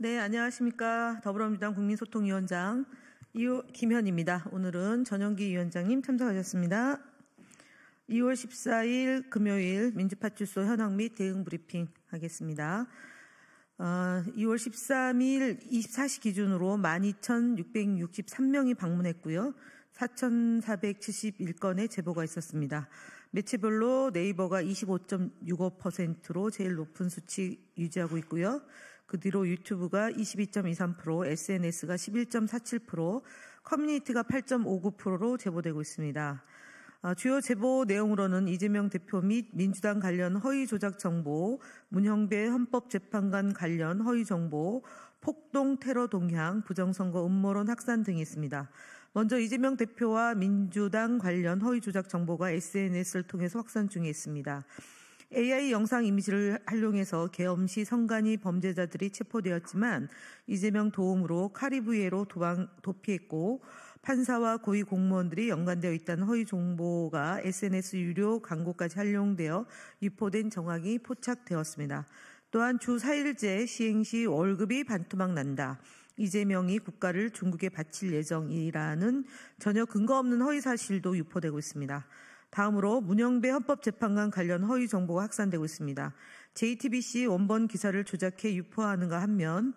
네, 안녕하십니까. 더불어민주당 국민소통위원장 김현입니다. 오늘은 전영기 위원장님 참석하셨습니다. 2월 14일 금요일 민주파출소 현황 및 대응 브리핑 하겠습니다. 2월 13일 24시 기준으로 12,663명이 방문했고요. 4,471건의 제보가 있었습니다. 매체별로 네이버가 25.65%로 제일 높은 수치 유지하고 있고요. 그 뒤로 유튜브가 22.23%, SNS가 11.47%, 커뮤니티가 8.59%로 제보되고 있습니다. 주요 제보 내용으로는 이재명 대표 및 민주당 관련 허위 조작 정보, 문형배 헌법재판관 관련 허위 정보, 폭동 테러 동향, 부정선거 음모론 확산 등이 있습니다. 먼저 이재명 대표와 민주당 관련 허위 조작 정보가 SNS를 통해서 확산 중에 있습니다. AI 영상 이미지를 활용해서 계엄시 선관위 범죄자들이 체포되었지만 이재명 도움으로 카리브해로 도피했고 판사와 고위 공무원들이 연관되어 있다는 허위 정보가 SNS 유료 광고까지 활용되어 유포된 정황이 포착되었습니다. 또한 주 4일제 시행 시 월급이 반토막 난다. 이재명이 국가를 중국에 바칠 예정이라는 전혀 근거 없는 허위 사실도 유포되고 있습니다. 다음으로 문형배 헌법재판관 관련 허위 정보가 확산되고 있습니다. JTBC 원본 기사를 조작해 유포하는가 하면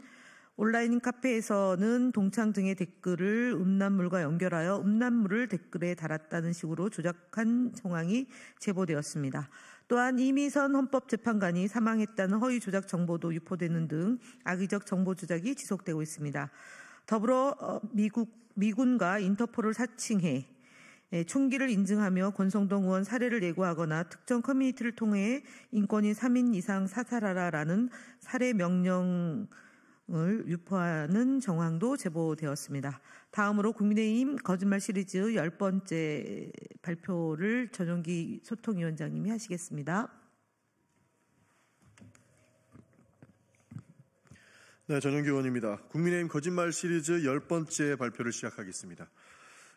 온라인 카페에서는 동창 등의 댓글을 음란물과 연결하여 음란물을 댓글에 달았다는 식으로 조작한 정황이 제보되었습니다. 또한 이미선 헌법재판관이 사망했다는 허위 조작 정보도 유포되는 등 악의적 정보 조작이 지속되고 있습니다. 더불어 미군과 인터폴을 사칭해 총기를 인증하며 권성동 의원 살해를 예고하거나 특정 커뮤니티를 통해 인권인 3인 이상 사살하라라는 살해 명령을 유포하는 정황도 제보되었습니다. 다음으로 국민의힘 거짓말 시리즈 10번째 발표를 전용기 소통위원장님이 하시겠습니다. 네, 전용기 의원입니다. 국민의힘 거짓말 시리즈 10번째 발표를 시작하겠습니다.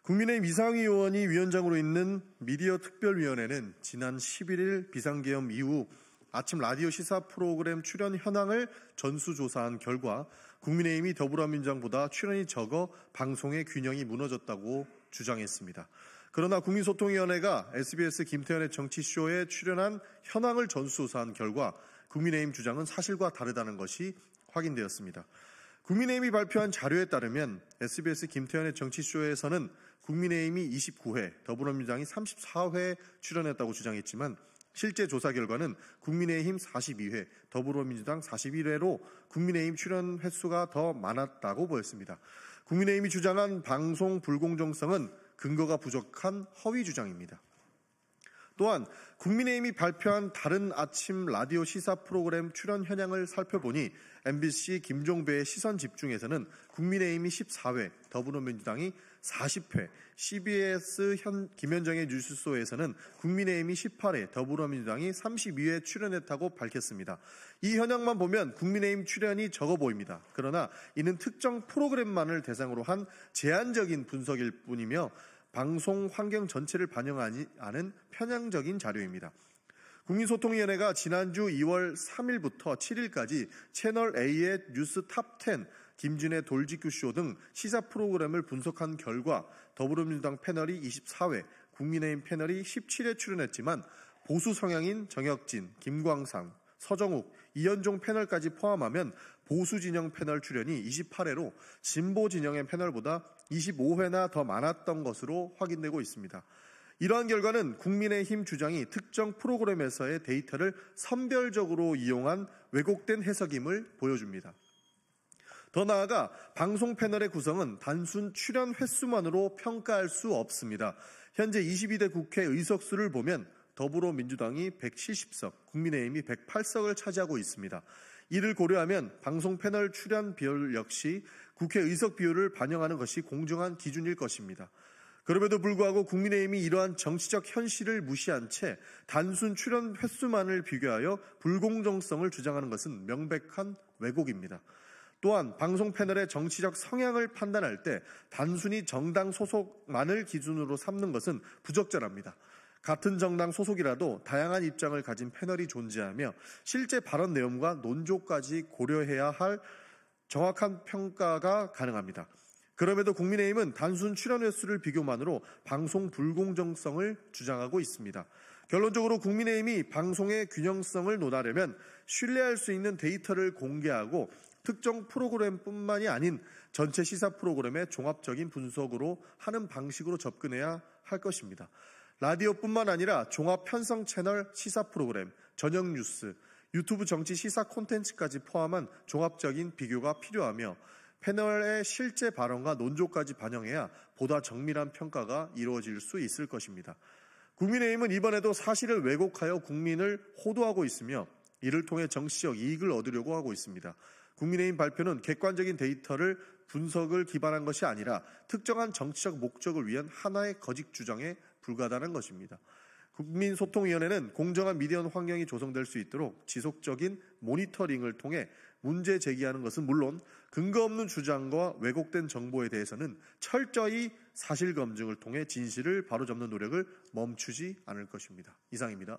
국민의힘 이상희 의원이 위원장으로 있는 미디어 특별위원회는 지난 11일 비상계엄 이후 아침 라디오 시사 프로그램 출연 현황을 전수조사한 결과 국민의힘이 더불어민주당보다 출연이 적어 방송의 균형이 무너졌다고 주장했습니다. 그러나 국민소통위원회가 SBS 김태현의 정치쇼에 출연한 현황을 전수조사한 결과 국민의힘 주장은 사실과 다르다는 것이 확인되었습니다. 국민의힘이 발표한 자료에 따르면 SBS 김태현의 정치쇼에서는 국민의힘이 29회, 더불어민주당이 34회 출연했다고 주장했지만 실제 조사 결과는 국민의힘 42회, 더불어민주당 41회로 국민의힘 출연 횟수가 더 많았다고 보였습니다. 국민의힘이 주장한 방송 불공정성은 근거가 부족한 허위 주장입니다. 또한 국민의힘이 발표한 다른 아침 라디오 시사 프로그램 출연 현황을 살펴보니 MBC 김종배의 시선 집중에서는 국민의힘이 14회, 더불어민주당이 40회, CBS 김현정의 뉴스쇼에서는 국민의힘이 18회, 더불어민주당이 32회 출연했다고 밝혔습니다. 이 현황만 보면 국민의힘 출연이 적어 보입니다. 그러나 이는 특정 프로그램만을 대상으로 한 제한적인 분석일 뿐이며 방송 환경 전체를 반영하지 않은 편향적인 자료입니다. 국민소통위원회가 지난주 2월 3일부터 7일까지 채널A의 뉴스 탑10, 김준의 돌직구쇼 등 시사 프로그램을 분석한 결과 더불어민주당 패널이 24회, 국민의힘 패널이 17회 출연했지만 보수 성향인 정혁진, 김광상, 서정욱, 이현종 패널까지 포함하면 보수 진영 패널 출연이 28회로 진보 진영의 패널보다 25회나 더 많았던 것으로 확인되고 있습니다. 이러한 결과는 국민의힘 주장이 특정 프로그램에서의 데이터를 선별적으로 이용한 왜곡된 해석임을 보여줍니다. 더 나아가 방송 패널의 구성은 단순 출연 횟수만으로 평가할 수 없습니다. 현재 22대 국회 의석수를 보면 더불어민주당이 170석, 국민의힘이 108석을 차지하고 있습니다. 이를 고려하면 방송 패널 출연 비율 역시 국회 의석 비율을 반영하는 것이 공정한 기준일 것입니다. 그럼에도 불구하고 국민의힘이 이러한 정치적 현실을 무시한 채 단순 출연 횟수만을 비교하여 불공정성을 주장하는 것은 명백한 왜곡입니다. 또한 방송 패널의 정치적 성향을 판단할 때 단순히 정당 소속만을 기준으로 삼는 것은 부적절합니다. 같은 정당 소속이라도 다양한 입장을 가진 패널이 존재하며 실제 발언 내용과 논조까지 고려해야 할 정확한 평가가 가능합니다. 그럼에도 국민의힘은 단순 출연 횟수를 비교만으로 방송 불공정성을 주장하고 있습니다. 결론적으로 국민의힘이 방송의 균형성을 논하려면 신뢰할 수 있는 데이터를 공개하고 특정 프로그램뿐만이 아닌 전체 시사 프로그램의 종합적인 분석으로 하는 방식으로 접근해야 할 것입니다. 라디오뿐만 아니라 종합 편성 채널 시사 프로그램, 저녁 뉴스, 유튜브 정치 시사 콘텐츠까지 포함한 종합적인 비교가 필요하며 패널의 실제 발언과 논조까지 반영해야 보다 정밀한 평가가 이루어질 수 있을 것입니다. 국민의힘은 이번에도 사실을 왜곡하여 국민을 호도하고 있으며 이를 통해 정치적 이익을 얻으려고 하고 있습니다. 국민의힘 발표는 객관적인 데이터를 분석을 기반한 것이 아니라 특정한 정치적 목적을 위한 하나의 거짓 주장에 불과하다는 것입니다. 국민소통위원회는 공정한 미디어 환경이 조성될 수 있도록 지속적인 모니터링을 통해 문제 제기하는 것은 물론 근거 없는 주장과 왜곡된 정보에 대해서는 철저히 사실 검증을 통해 진실을 바로잡는 노력을 멈추지 않을 것입니다. 이상입니다.